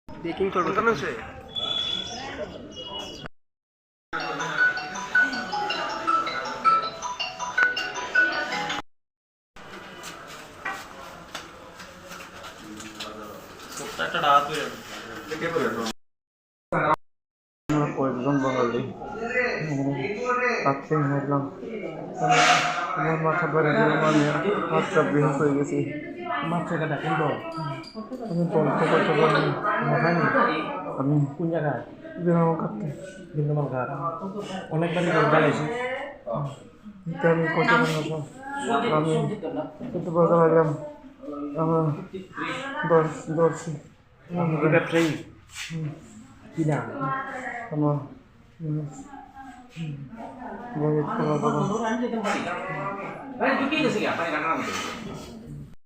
Baking করবো কেন সে কয়েকজন বাঙালি রাত্রে ঘুমালাম আমার মাথা ধরে আমি হাতটা বেহুশ হয়ে গেছি মাত্র এটা কিন্তু আমি তন্ত্র করতে পারিনি মাথায়নি আমি কোন জায়গায় বিনাম কাটতে বিন্দুমান ঘাট অনেকবারই জ্বালাইছি এটা আমি করতে পারি না স্যার আমি কিন্তু বলতে পারলাম আমার দর্শি ব্যবসায়ী কি নাম আমার Ay, ¿tú quieres seguir? Para ganar.